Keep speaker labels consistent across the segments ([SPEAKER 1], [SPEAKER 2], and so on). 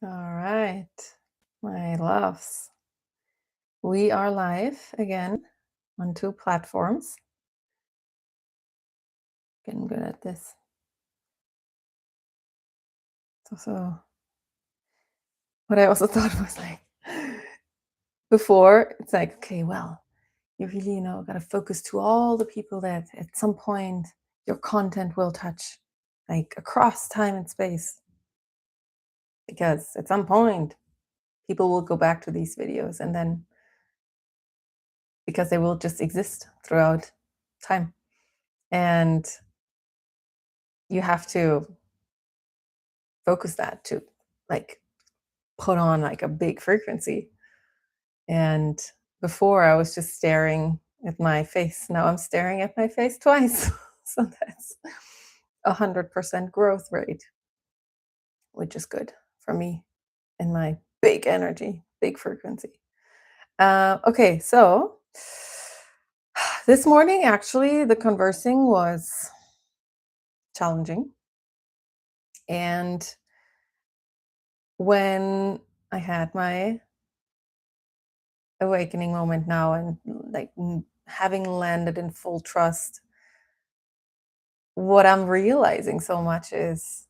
[SPEAKER 1] All right, my loves. We are live again on two platforms. Getting good at this. So what I also thought was like, before, it's like, okay, well, you really, got to focus to all the people that at some point your content will touch, like across time and space. Because at some point, people will go back to these videos and then because they will just exist throughout time. And you have to focus that to like put on like a big frequency. And before I was just staring at my face. Now I'm staring at my face twice. So that's 100% growth rate, which is good for me and my big energy, big frequency. Okay, so this morning actually the conversing was challenging. And when I had my awakening moment now and like having landed in full trust, what I'm realizing so much is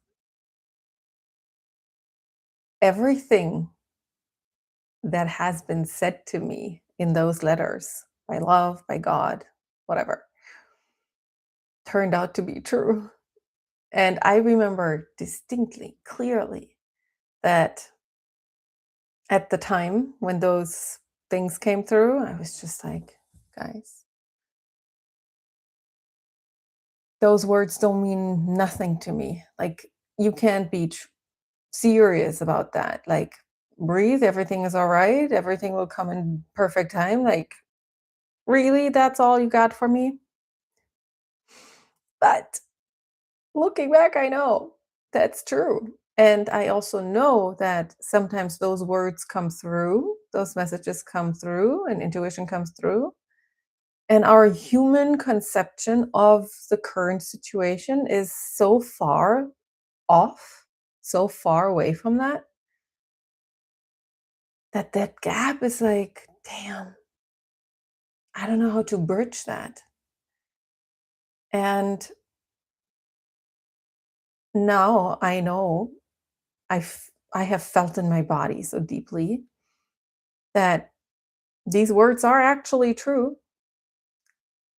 [SPEAKER 1] everything that has been said to me in those letters by love, by God, whatever, turned out to be true. And I remember distinctly, clearly, that at the time when those things came through, I was just like, guys, those words don't mean nothing to me. Like, you can't be serious about that. Like, breathe, everything is all right, everything will come in perfect time. Like, really, that's all you got for me? But looking back, I know that's true. And I also know that sometimes those words come through, those messages come through, and intuition comes through. And our human conception of the current situation is so far off, so far away from that, that gap is like, damn, I don't know how to bridge that. And now I know I have felt in my body so deeply that these words are actually true.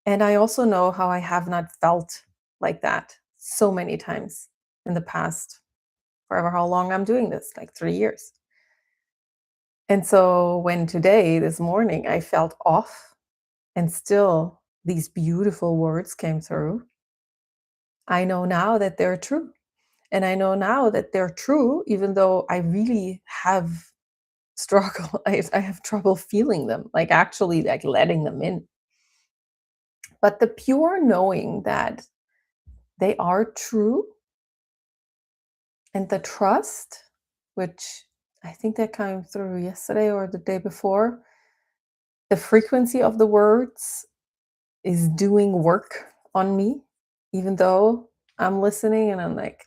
[SPEAKER 1] And I also know how I have not felt like that so many times in the past, forever how long I'm doing this, like 3 years. And so when today, this morning, I felt off and still these beautiful words came through, I know now that they're true. And I know now that they're true, even though I really have struggle. I have trouble feeling them, like actually like letting them in. But the pure knowing that they are true and the trust, which I think that came through yesterday or the day before, the frequency of the words is doing work on me, even though I'm listening and I'm like,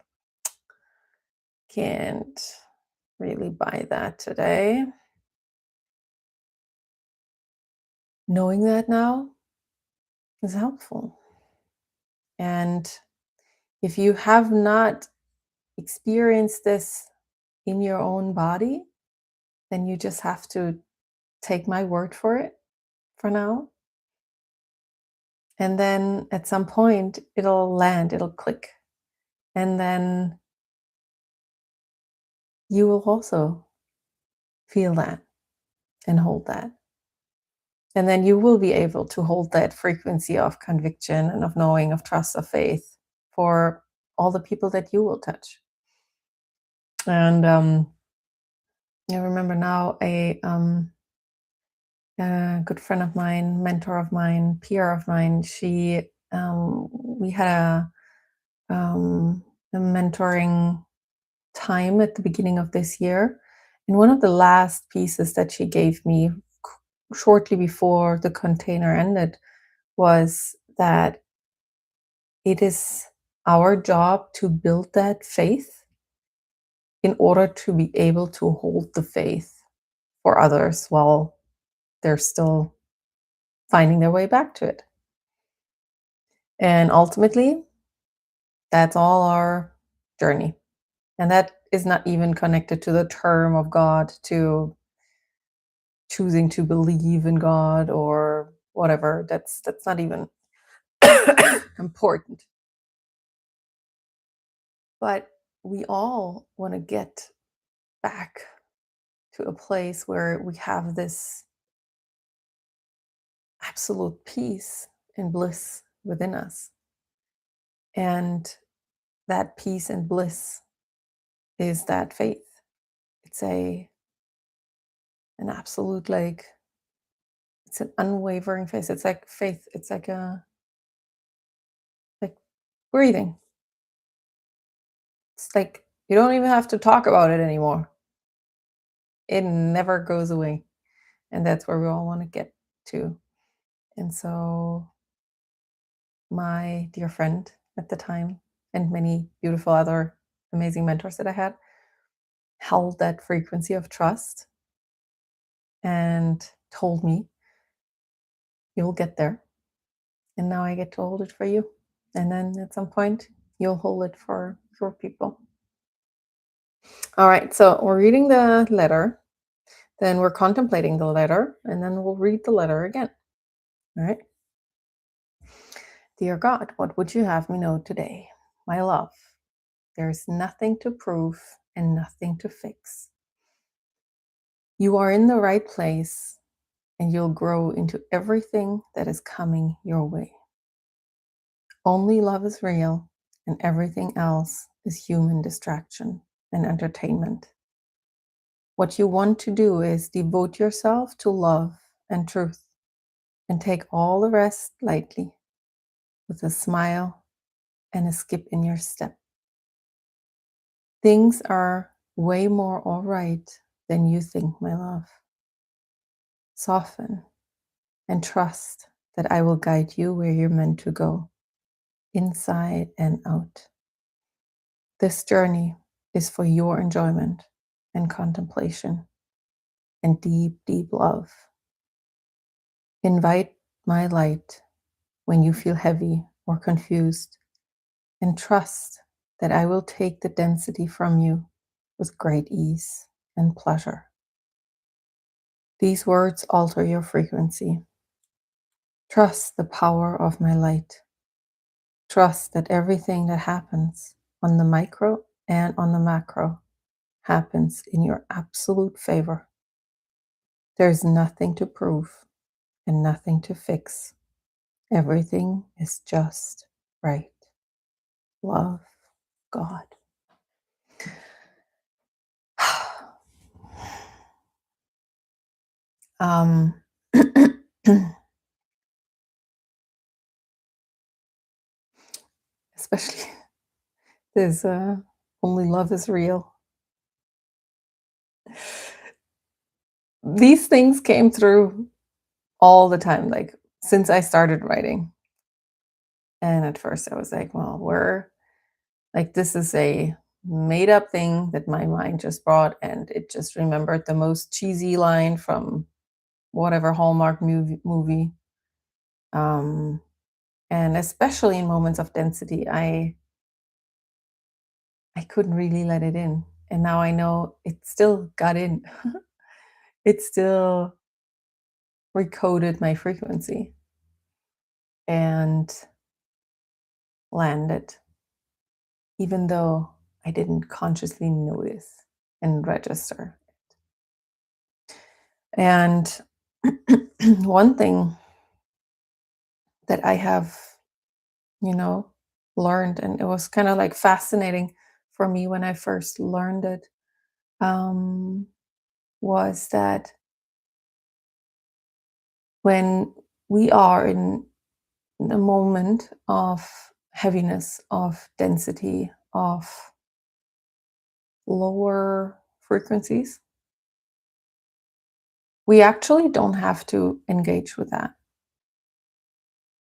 [SPEAKER 1] can't really buy that today. Knowing that now is helpful. And if you have not experienced this in your own body, then you just have to take my word for it for now. And then at some point, it'll land, it'll click. And then you will also feel that and hold that. And then you will be able to hold that frequency of conviction and of knowing, of trust, of faith for all the people that you will touch. And I remember now a good friend of mine, mentor of mine, peer of mine, we had a mentoring time at the beginning of this year. And one of the last pieces that she gave me shortly before the container ended was that it is our job to build that faith in order to be able to hold the faith for others while they're still finding their way back to it. And ultimately, that's all our journey. And that is not even connected to the term of God, to choosing to believe in God or whatever. That's not even important. But we all want to get back to a place where we have this absolute peace and bliss within us. And that peace and bliss is that faith. It's an absolute, like, it's an unwavering faith. It's like faith. It's like a like breathing. It's like you don't even have to talk about it anymore. It never goes away. And that's where we all want to get to. And so my dear friend at the time and many beautiful other amazing mentors that I had held that frequency of trust and told me, you'll get there. And now I get to hold it for you. And then at some point, you'll hold it for your people. All right, so we're reading the letter, then we're contemplating the letter, and then we'll read the letter again. All right. Dear God, what would you have me know today? My love, there's nothing to prove and nothing to fix. You are in the right place, and you'll grow into everything that is coming your way. Only love is real, and everything else is human distraction and entertainment. What you want to do is devote yourself to love and truth, and take all the rest lightly, with a smile and a skip in your step. Things are way more all right than you think, my love. Soften and trust that I will guide you where you're meant to go, inside and out. This journey is for your enjoyment and contemplation and deep, deep love. Invite my light when you feel heavy or confused, and trust that I will take the density from you with great ease and pleasure. These words alter your frequency. Trust the power of my light. Trust that everything that happens on the micro and on the macro happens in your absolute favor. There's nothing to prove and nothing to fix. Everything is just right. Love, God. um, especially this only love is real. These things came through all the time, like since I started writing. And at first I was like, well, this is a made up thing that my mind just brought, and it just remembered the most cheesy line from whatever Hallmark movie. Um, and especially in moments of density, I couldn't really let it in. And now I know it still got in. It still recoded my frequency and landed, even though I didn't consciously notice and register. And one thing that I have, learned, and it was kind of like fascinating for me when I first learned it, um, was that when we are in a moment of heaviness, of density, of lower frequencies, we actually don't have to engage with that,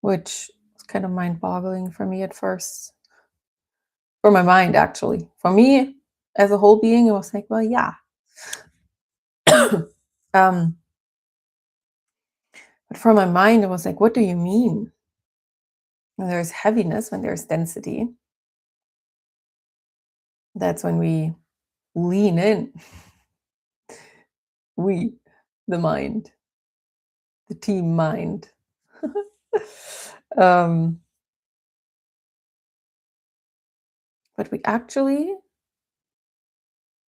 [SPEAKER 1] which was kind of mind boggling for me at first. For my mind, actually. For me, as a whole being, I was like, well, yeah. um, but for my mind, it was like, what do you mean? When there's heaviness, when there's density, that's when we lean in. We, the mind, the team mind. um, but we actually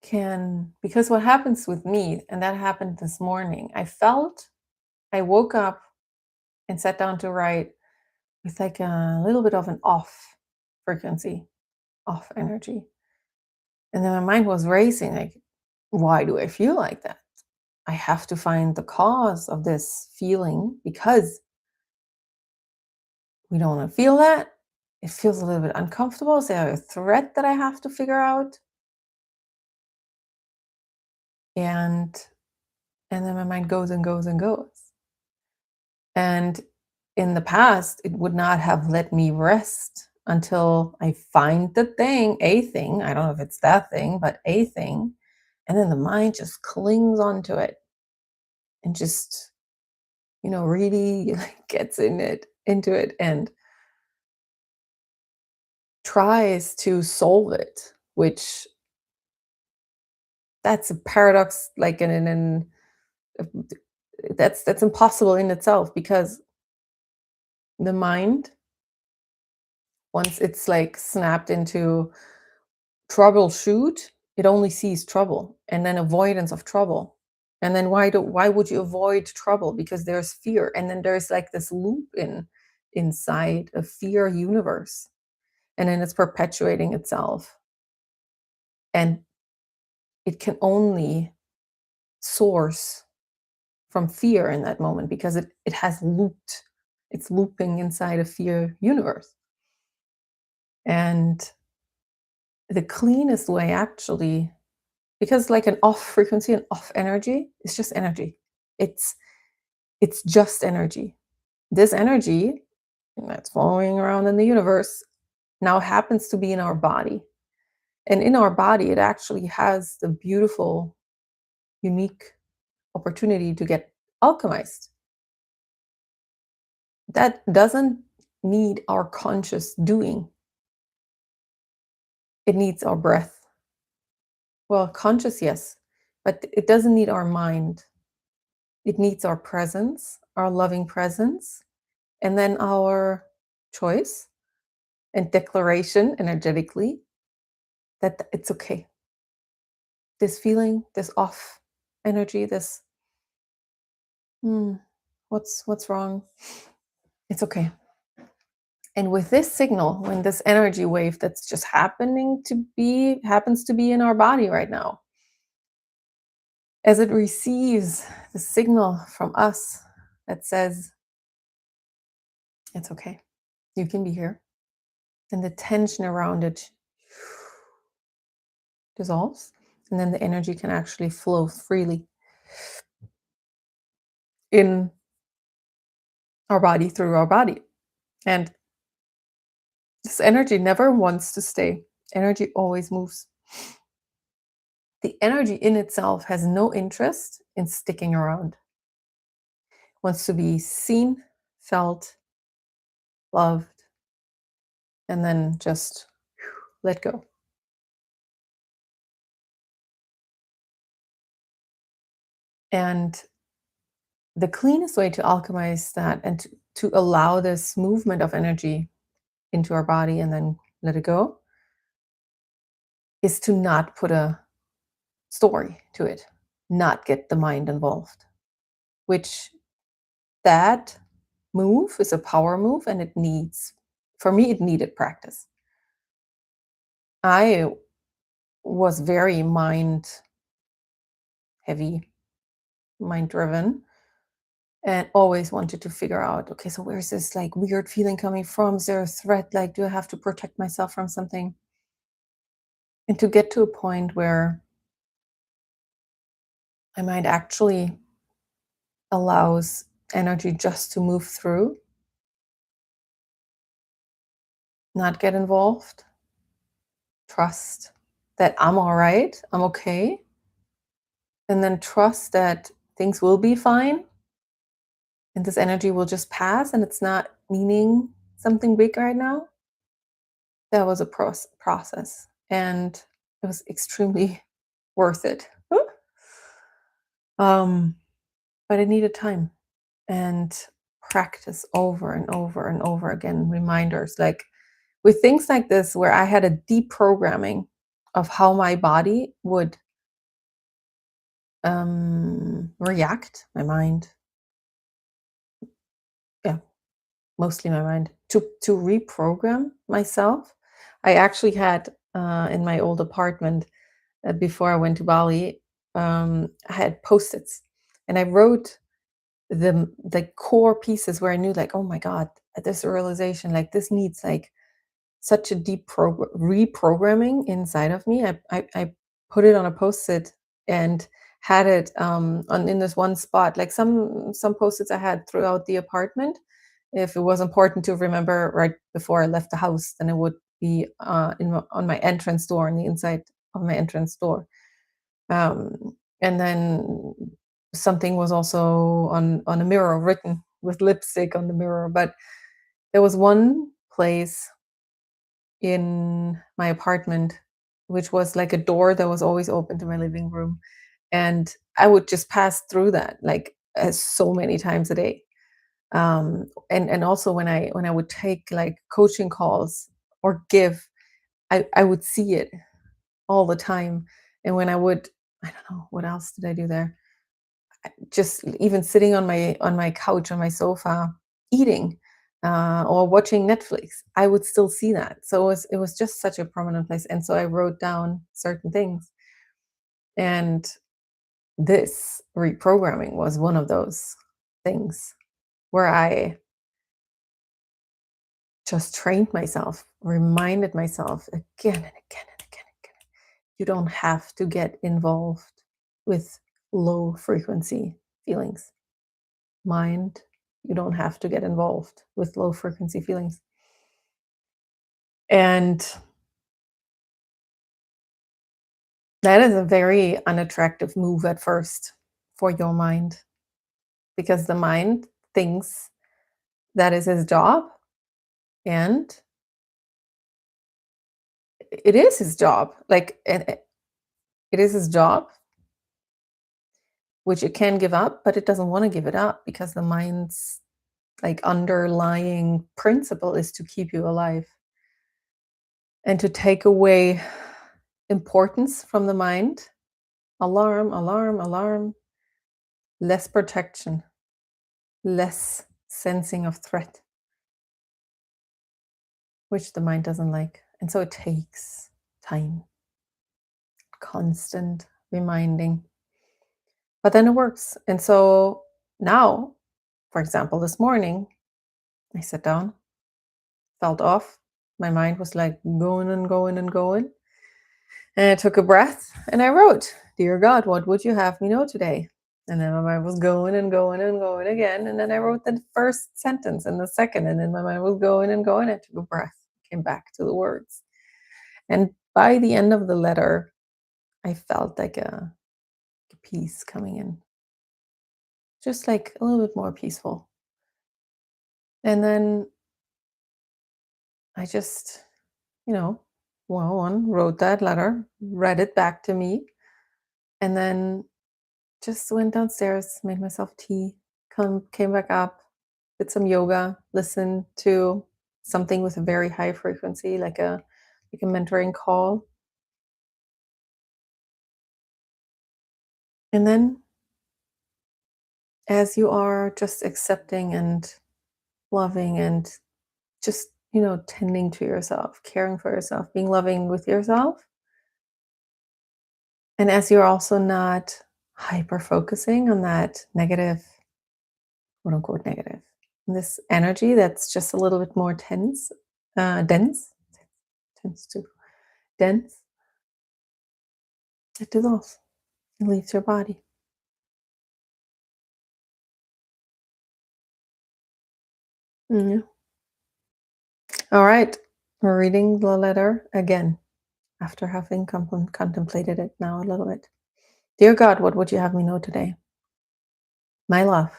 [SPEAKER 1] can, because what happens with me, and that happened this morning, I woke up and sat down to write with like a little bit of an off frequency, off energy. And then my mind was racing, like, why do I feel like that? I have to find the cause of this feeling because we don't want to feel that. It feels a little bit uncomfortable. Is there a threat that I have to figure out? And and then my mind goes and goes and goes. And in the past, it would not have let me rest until I find the thing, a thing. I don't know if it's that thing, but a thing. And then the mind just clings onto it and just, really gets into it and tries to solve it, which that's a paradox, like that's impossible in itself because the mind, once it's like snapped into troubleshoot, it only sees trouble and then avoidance of trouble. And then why would you avoid trouble? Because there's fear. And then there's like this loop inside a fear universe. And then it's perpetuating itself. And it can only source from fear in that moment because it has looped. It's looping inside a fear universe. And the cleanest way actually, because like an off frequency and off energy is just energy. It's it's just energy. This energy that's flowing around in the universe now happens to be in our body. And in our body, it actually has the beautiful, unique opportunity to get alchemized. That doesn't need our conscious doing. It needs our breath. Well, conscious, yes, but it doesn't need our mind. It needs our presence, our loving presence, and then our choice and declaration energetically that it's okay. This feeling, this off energy, this "Hmm, what's wrong? It's okay." And with this signal, when this energy wave that's just happens to be in our body right now, as it receives the signal from us that says, it's okay, you can be here, and the tension around it dissolves, and then the energy can actually flow freely in our body through our body. And this energy never wants to stay. Energy always moves. The energy in itself has no interest in sticking around. It wants to be seen, felt, loved, and then just let go. And the cleanest way to alchemize that and to allow this movement of energy into our body and then let it go is to not put a story to it, not get the mind involved, which that move is a power move and for me, it needed practice. I was very mind heavy, mind driven, and always wanted to figure out, okay, so where's this like weird feeling coming from? Is there a threat? Like, do I have to protect myself from something? And to get to a point where my mind actually allows energy just to move through, not get involved, trust. that I'm all right, I'm okay, and then trust that things will be fine and this energy will just pass and it's not meaning something big right now. That was a process, and it was extremely worth it. Um, but it needed time and practice over and over and over again, reminders like with things like this where I had a deprogramming of how my body would react, my mind, yeah, mostly my mind, to reprogram myself. I actually had in my old apartment before I went to Bali, I had post-its, and I wrote the core pieces where I knew like, oh my god, this realization, like this needs like such a deep reprogramming inside of me. I put it on a post-it and had it on in this one spot. Like some post-its I had throughout the apartment. If it was important to remember right before I left the house, then it would be on my entrance door, on the inside of my entrance door. And then something was also on a mirror written with lipstick on the mirror. But there was one place in my apartment, which was like a door that was always open to my living room. And I would just pass through that like so many times a day. And also when I would take like coaching calls or give, I would see it all the time. And when I would, I don't know, what else did I do there? Just even sitting on my couch on my sofa eating or watching Netflix, I would still see that. So it was just such a prominent place, and so I wrote down certain things, and this reprogramming was one of those things where I just trained myself, reminded myself again and again and again and again. You don't have to get involved with low frequency feelings. Mind, you don't have to get involved with low frequency feelings. And that is a very unattractive move at first for your mind because the mind thinks that is his job, and it is his job. Like it is his job, which it can give up, but it doesn't want to give it up because the mind's like underlying principle is to keep you alive and to take away importance from the mind. Alarm, alarm, alarm, less protection, less sensing of threat, which the mind doesn't like. And so it takes time, constant reminding. But then it works. And so now, for example, this morning, I sat down, felt off. My mind was like going and going and going. And I took a breath and I wrote, "Dear God, what would you have me know today?" And then my mind was going and going and going again. And then I wrote the first sentence and the second. And then my mind was going and going. I took a breath, came back to the words. And by the end of the letter, I felt like a peace coming in, just like a little bit more peaceful. And then I just, well, one, wrote that letter, read it back to me, and then just went downstairs, made myself tea, came back up, did some yoga, listened to something with a very high frequency, like a mentoring call. And then as you are just accepting and loving and just, tending to yourself, caring for yourself, being loving with yourself. And as you're also not hyper focusing on that negative, quote unquote, negative, this energy that's just a little bit more tense too, dense, it dissolves. It leaves your body. Yeah. All right. We're reading the letter again. after having contemplated it now a little bit. Dear God, what would you have me know today? My love,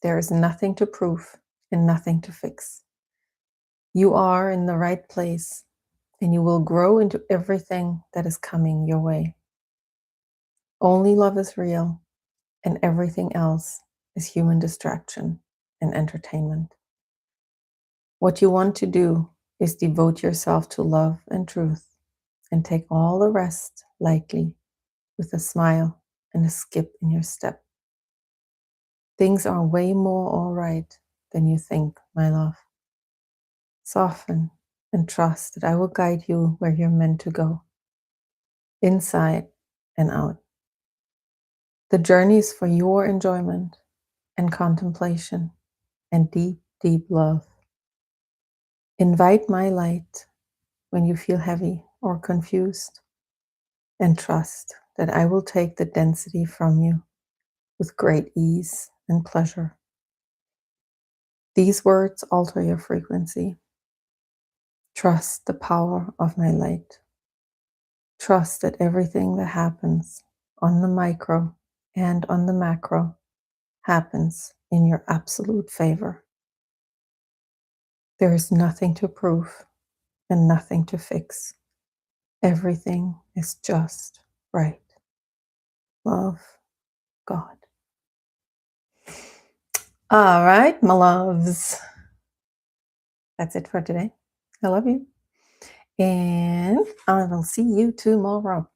[SPEAKER 1] there is nothing to prove and nothing to fix. You are in the right place, and you will grow into everything that is coming your way. Only love is real, and everything else is human distraction and entertainment. What you want to do is devote yourself to love and truth, and take all the rest lightly with a smile and a skip in your step. Things are way more all right than you think, my love. Soften and trust that I will guide you where you're meant to go, inside and out. The journey is for your enjoyment and contemplation and deep, deep love. Invite my light when you feel heavy or confused, and trust that I will take the density from you with great ease and pleasure. These words alter your frequency. Trust the power of my light. Trust that everything that happens on the micro and on the macro happens in your absolute favor. There is nothing to prove and nothing to fix. Everything is just right. Love, God. All right, my loves. That's it for today. I love you. And I will see you tomorrow.